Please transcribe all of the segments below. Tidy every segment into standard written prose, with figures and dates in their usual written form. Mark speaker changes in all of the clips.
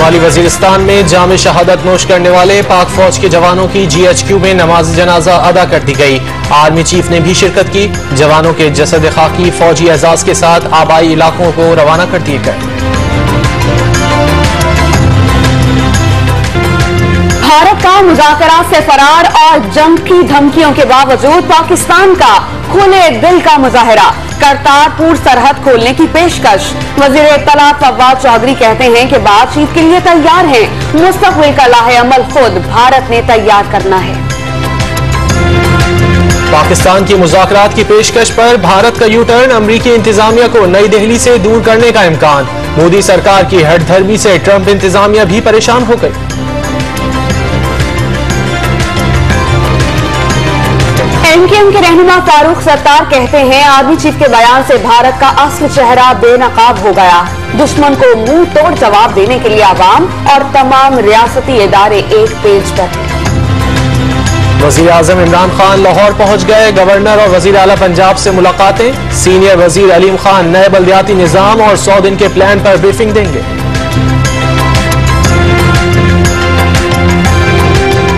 Speaker 1: शुमाली वजीरिस्तान में जाम शहादत नोश करने वाले पाक फौज के जवानों की GHQ में नमाज जनाजा अदा कर दी गई। आर्मी चीफ ने भी शिरकत की। जवानों के जसद खाकी फौजी एजाज के साथ आबाई इलाकों को रवाना कर दिए गए।
Speaker 2: भारत का मुज़ाकरात से फरार और जंग की धमकियों के बावजूद पाकिस्तान का खुले दिल का मुजाहरा, करतारपुर सरहद खोलने की पेशकश। वजीर इत्तलात फवाद चौधरी कहते हैं कि बातचीत के लिए तैयार हैं, मुस्तक़बिल का लाहे अमल खुद भारत ने तैयार करना है।
Speaker 1: पाकिस्तान की मुज़ाकरात की पेशकश पर भारत का यू टर्न, अमरीकी इंतजामिया को नई दिल्ली से दूर करने का इम्कान। मोदी सरकार की हठधर्मी से ट्रंप इंतजामिया भी परेशान हो गई।
Speaker 2: एमकेएम के रहनुमा फारूक सत्तार कहते हैं, आर्मी चीफ के बयान से भारत का असल चेहरा बेनकाब हो गया। दुश्मन को मुंह तोड़ जवाब देने के लिए आवाम और तमाम रियासती इदारे एक पेज पर हैं।
Speaker 1: वजीर आजम इमरान खान लाहौर पहुंच गए। गवर्नर और वजीर आला पंजाब से मुलाकातें। सीनियर वजीर अलीम खान नए बल्दियाती निजाम और 100 दिन के प्लान पर ब्रीफिंग देंगे।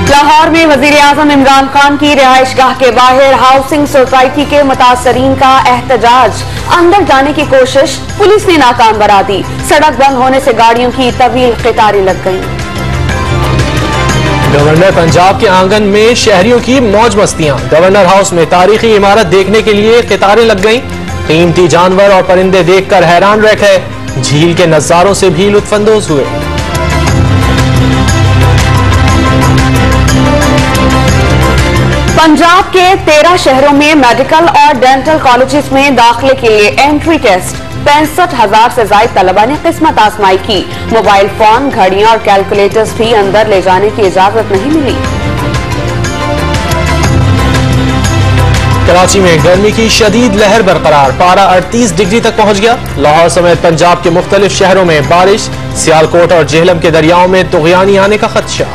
Speaker 2: लाहौर में वजीर आजम इमरान खान की रिहाइशगाह के बाहर हाउसिंग सोसाइटी के मुतासरीन का एहतजाज। अंदर जाने की कोशिश पुलिस ने नाकाम बना दी। सड़क बंद होने से गाड़ियों की तवील कतारें लग गईं।
Speaker 1: गवर्नर पंजाब के आंगन में शहरियों की मौज मस्तियां। गवर्नर हाउस में तारीखी इमारत देखने के लिए कतारें लग गईं। कीमती जानवर और परिंदे देखकर हैरान रह गए। झील के नजारों से भी लुत्फानंदोज हुए।
Speaker 2: पंजाब के 13 शहरों में मेडिकल और डेंटल कॉलेजेस में दाखिले के लिए एंट्री टेस्ट। 65,000 से ज्यादा तलबा ने किस्मत आजमाई की। मोबाइल फोन, घड़ियां और कैलकुलेटर्स भी अंदर ले जाने की इजाजत नहीं मिली।
Speaker 1: कराची में गर्मी की शदीद लहर बरकरार, पारा 38 डिग्री तक पहुंच गया। लाहौर समेत पंजाब के मुख्तलिफ शहरों में बारिश। सियालकोट और जेहलम के दरियाओं में तुगयानी आने का खदशा।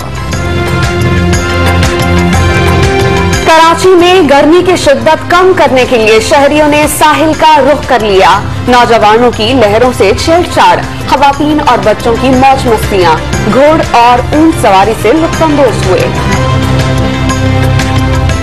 Speaker 2: कराची में गर्मी की शिद्दत कम करने के लिए शहरियों ने साहिल का रुख कर लिया। नौजवानों की लहरों से छेड़छाड़, खवातीन और बच्चों की मौज मस्तियां, घोड़ और ऊंट सवारी से लुत्फानंदोज हुए।